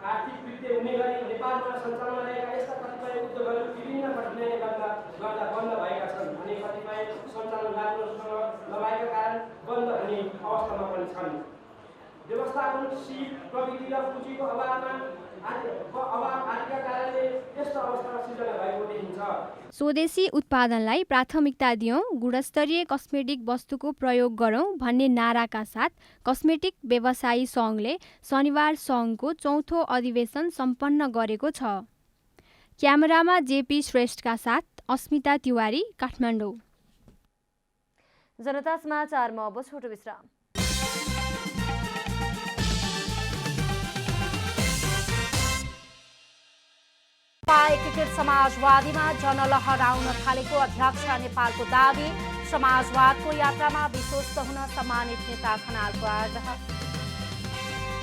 आर्थिक वृद्धि हुने गरी नेपालमा सञ्चालनमा रहेका यस्ता कतिपय उद्योगहरू विभिन्न कठिनाइले गर्दा बन्द भएका छन् भने कतिपय सञ्चालन राम्रोसँग नभएका कारण बन्द हुने अवस्थामा पनि छन्। व्यवस्थापन, सिप, प्रविधि र पुँजीको अभाव आदिका कारणले यस्तो अवस्था सिर्जना भएको देखिन्छ। स्वदेशी उत्पादनलाई प्राथमिकता दियौँ, गुणस्तरीय कस्मेटिक वस्तुको प्रयोग गरौँ भन्ने नाराका साथ कस्मेटिक व्यवसायी सङ्घले शनिबार सङ्घको चौथो अधिवेशन सम्पन्न गरेको छ। क्यामेरामा जेपी श्रेष्ठका साथ अस्मिता तिवारी, काठमाडौँ। जनता समाचारमा अब छोटो विश्राम। एकीकृत समाजवादीमा जनलहर आउन थालेको अध्यक्ष नेपालको दावी। समाजवादको यात्रामा विश्वस्त हुन सम्मानित नेता खनालको आग्रह।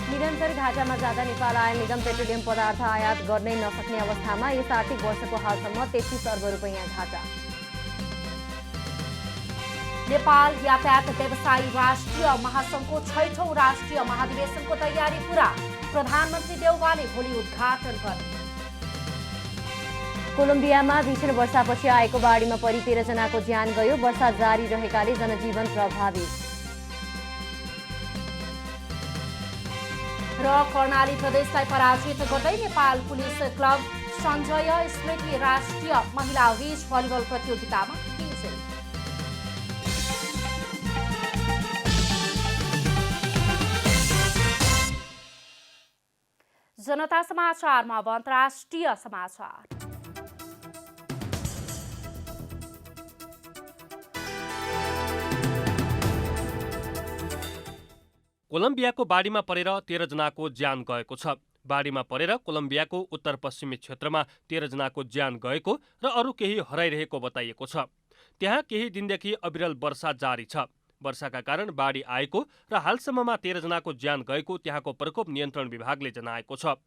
निरन्तर घाटामा जाँदा नेपाल आयल निगम पेट्रोलियम पदार्थ आयात गर्नै नसक्ने अवस्थामा यस आर्थिक वर्षको हालसम्म 33 अर्ब रुपैयाँ घाटा। नेपाल यातायात व्यवसायी राष्ट्रिय महासङ्घको 6औं राष्ट्रिय महाधिवेशनको तयारी पूरा। प्रधानमन्त्री देउवाले भोलि उद्घाटन गर्ने। कोलम्बियामा भीषण वर्षापछि आएको बाढीमा परि 13 जनाको ज्यान गयो। वर्षा जारी रहेकाले जनजीवन प्रभावित। र कर्णाली प्रदेशलाई पराजित गर्दै नेपाल पुलिस क्लब सञ्जय स्मृति राष्ट्रिय महिला बीच भलिबल प्रतियोगितामा विजयी। जनता समाचारमा अब अन्तर्राष्ट्रिय समाचार। कोलम्बियाको बाढीमा परेर 13 जनाको ज्यान गएको छ। बाढीमा परेर कोलम्बियाको उत्तर पश्चिमी क्षेत्रमा 13 जनाको ज्यान गएको र अरू केही हराइरहेको बताइएको छ। त्यहाँ केही दिनदेखि अविरल वर्षा जारी छ। वर्षाका कारण बाढी आएको र हालसम्ममा 13 जनाको ज्यान गएको त्यहाँको प्रकोप नियन्त्रण विभागले जनाएको छ।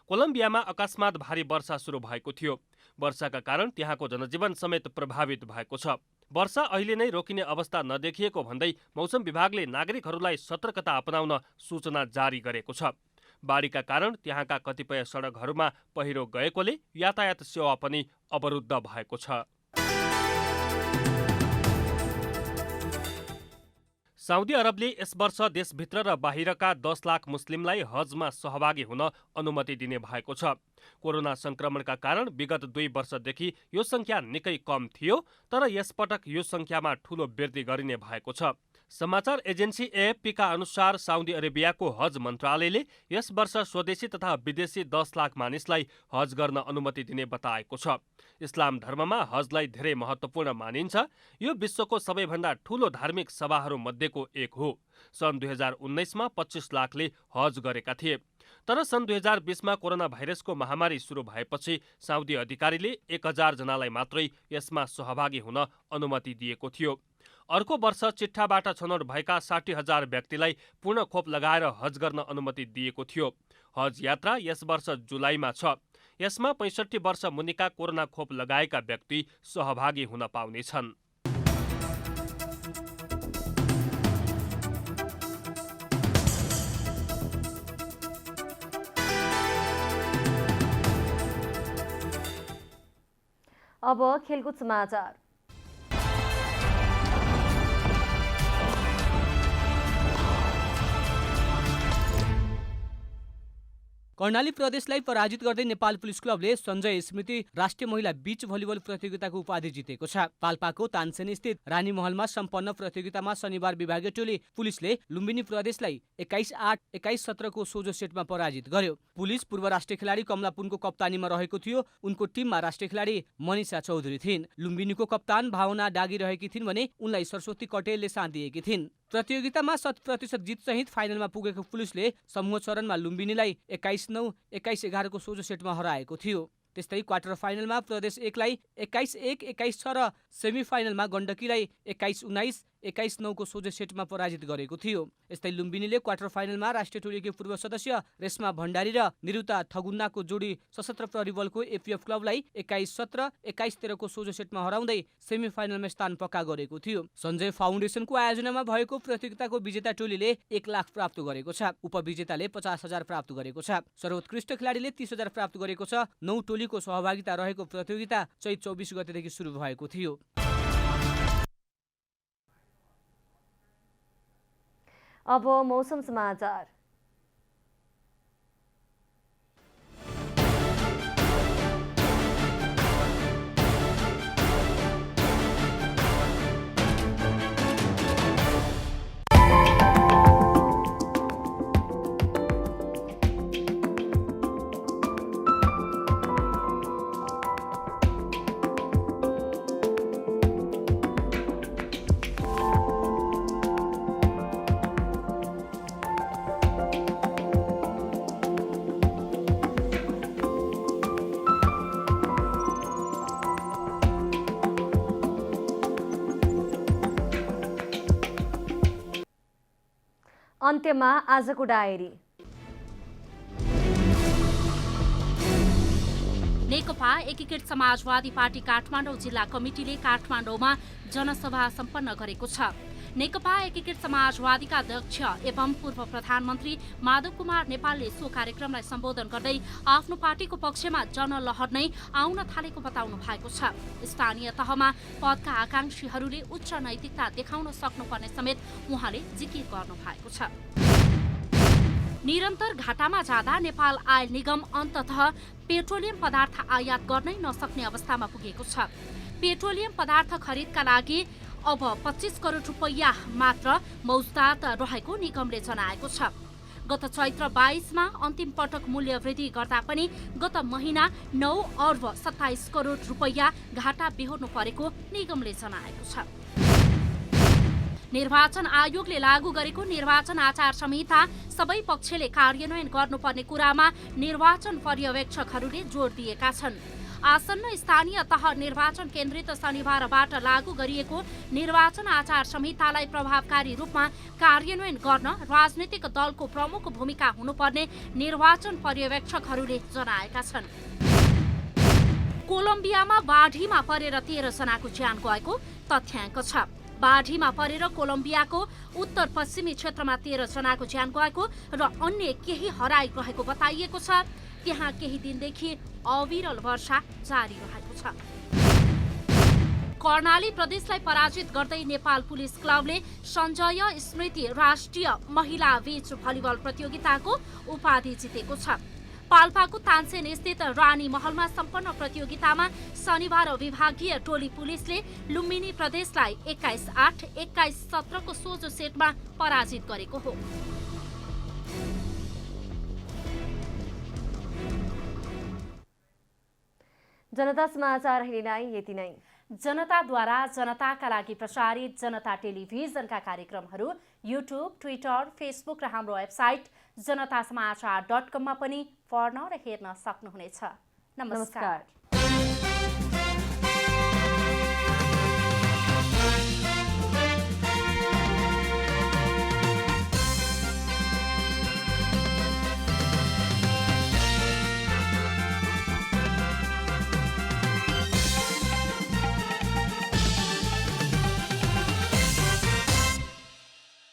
कोलम्बियामा अकस्मात भारी वर्षा सुरु भएको थियो। वर्षाका कारण त्यहाँको जनजीवन समेत प्रभावित भएको छ। वर्षा अहिले नै रोकिने अवस्था नदेखिएको भन्दै मौसम विभागले नागरिकहरूलाई सतर्कता अपनाउन सूचना जारी गरेको छ। बाढीका कारण त्यहाँका कतिपय सडकहरूमा पहिरो गएकोले यातायात सेवा पनि अवरुद्ध भएको छ। साउदी अरबले यस वर्ष देशभित्र र बाहिरका 10 लाख मुस्लिमलाई हजमा सहभागी हुन अनुमति दिने भएको छ। कोरोना संक्रमणका कारण विगत 2 वर्षदेखि यो संख्या निकै कम थियो, तर यसपटक यो संख्यामा ठूलो वृद्धि गरिने भएको छ। समाचार एजेन्सी एएफपीका अनुसार साउदी अरेबियाको हज मन्त्रालयले यस वर्ष स्वदेशी तथा विदेशी 10 लाख मानिसलाई हज गर्न अनुमति दिने बताएको छ। इस्लाम धर्ममा हजलाई धेरै महत्त्वपूर्ण मानिन्छ। यो विश्वको सबैभन्दा ठूलो धार्मिक सभाहरू मध्येको एक हो। सन् 2019मा 25 लाखले हज गरेका थिए। तर सन् 2020मा कोरोना भाइरसको महामारी सुरु भएपछि साउदी अधिकारीले 1000 जनालाई मात्रै यसमा सहभागी हुन अनुमति दिएको थियो। अर्को वर्ष चिट्ठाबाट छनौट भएका 60,000 व्यक्तिलाई पूर्ण खोप लगाएर हज गर्न अनुमति दिएको थियो। हज यात्रा यस वर्ष जुलाईमा छ। यसमा 65 वर्ष मुनिका कोरोना खोप लगाएका व्यक्ति सहभागी हुन पाउनेछन्। अब खेलकुद समाचार। कर्णाली प्रदेशलाई पराजित गर्दै नेपाल पुलिस क्लबले सञ्जय स्मृति राष्ट्रिय महिला बीच भलिबल प्रतियोगिताको उपाधि जितेको छ। पाल्पाको तानसेन स्थित रानी महलमा सम्पन्न प्रतियोगितामा शनिबार विभागीय टोली पुलिसले लुम्बिनी प्रदेशलाई 21-8, 21-17 को सोझो सेटमा पराजित गर्यो। पुलिस पूर्व राष्ट्रिय खेलाडी कमला पुनको कप्तानीमा रहेको थियो। उनको टिममा राष्ट्रिय खेलाडी मनिषा चौधरी थिइन्। लुम्बिनीको कप्तान भावना डागी रहेकी थिइन् भने उनलाई सरस्वती कटेलले साथ दिएकी थिइन्। प्रतियोगितामा 100% जितसहित फाइनलमा पुगेको पुलिसले समूह चरणमा लुम्बिनीलाई 21-9, 21-11 को सोझो सेटमा हराएको थियो। त्यस्तै क्वार्टर फाइनलमा प्रदेश 1 लाई 21-1, 21-6 र सेमिफाइनलमा गण्डकीलाई 21-19, 21-9 को सोझो सेटमा पराजित गरेको थियो। यस्तै लुम्बिनीले क्वार्टर फाइनलमा राष्ट्रिय टोलीकी पूर्व सदस्य रेशमा भण्डारी र निरुता थगुन्नाको जोडी सशस्त्र प्रहरी बलको एपीएफ क्लबलाई 21-17, 21-13 को सोझो सेटमा हराउँदै सेमिफाइनलमा स्थान पक्का गरेको थियो। सञ्जय फाउन्डेसनको आयोजनामा भएको प्रतियोगिताको विजेता टोलीले 1 लाख प्राप्त गरेको छ। उपविजेताले 50,000 प्राप्त गरेको छ। सर्वोत्कृष्ट खेलाडीले 30,000 प्राप्त गरेको छ। 9 टोलीको सहभागिता रहेको प्रतियोगिता चैत 24 गतेदेखि सुरु भएको थियो। अब मौसम समाचार। अन्त्यमा आजको डायरी। नेकपा एकीकृत समाजवादी पार्टी काठमाडौँ जिल्ला कमिटीले काठमाडौँमा जनसभा सम्पन्न गरेको छ। नेकपा एकीकृत समाजवादीका अध्यक्ष एवं पूर्व प्रधानमन्त्री माधव कुमार नेपालले सो कार्यक्रमलाई सम्बोधन गर्दै आफ्नो पार्टीको पक्षमा जनलहर नै आउन थालेको बताउनु भएको छ। स्थानीय तहमा पदका आकांक्षीहरूले उच्च नैतिकता देखाउन सक्नुपर्ने समेत उहाँले जिकिर गर्नु भएको छ। निरन्तर घाटामा जाँदा नेपाल आयल निगम अन्ततः पेट्रोलियम पदार्थ आयात गर्नै नसक्ने अवस्थामा पुगेको छ। पेट्रोलियम पदार्थ खरिदका लागि अब 25 करोड रुपैयाँ मात्र मौजदात रहेको निगमले जनाएको छ। गत चैत्र 22मा अन्तिम पटक मूल्य वृद्धि गर्दा पनि गत महिना 9 अर्ब 27 करोड रुपैयाँ घाटा बेहोर्नु परेको निगमले जनाएको छ। निर्वाचन आयोगले लागू गरेको निर्वाचन आचार संहिता सबै पक्षले कार्यान्वयन गर्नुपर्ने कुरामा निर्वाचन पर्यवेक्षकहरूले जोड दिएका छन्। आसन्न स्थानीय तह निर्वाचन केन्द्रित शनिबारबाट लागू गरिएको निर्वाचन आचार संहितालाई प्रभावकारी रूपमा कार्यान्वयन गर्न राजनीतिक दलको प्रमुख भूमिका हुनुपर्ने निर्वाचन पर्यवेक्षकहरूले जनाएका छन्। कोलम्बियामा बाढीमा परेर 13 जनाको ज्यान गएको तथ्याङ्क छ। बाढीमा परेर कोलम्बियाको उत्तर पश्चिमी क्षेत्रमा 13 जनाको ज्यान गएको र अन्य केही हराइरहेको बताइएको छ। त्यहाँ केही दिनदेखि अविरल वर्षा जारी रहेको छ। कर्णाली प्रदेशलाई पराजित गर्दै नेपाल पुलिस क्लबले सञ्जय स्मृति राष्ट्रिय महिला बीच भलिबल प्रतियोगिताको उपाधि जितेको छ। पाल्पाको तानसेन स्थित रानी महलमा सम्पन्न प्रतियोगितामा शनिबार विभागीय टोली पुलिसले लुम्बिनी प्रदेशलाई 21-8, 21-17 को सोझो सेटमा पराजित गरेको हो। जनता समाचार हेर्दै यति नै। जनताद्वारा जनताका लागि प्रसारित जनता टेलिभिजनका कार्यक्रमहरू युट्युब, ट्विटर, फेसबुक र हाम्रो वेबसाइट जनतासमाचार.com मा पनि पढ्न र हेर्न सक्नुहुनेछ। नमस्कार।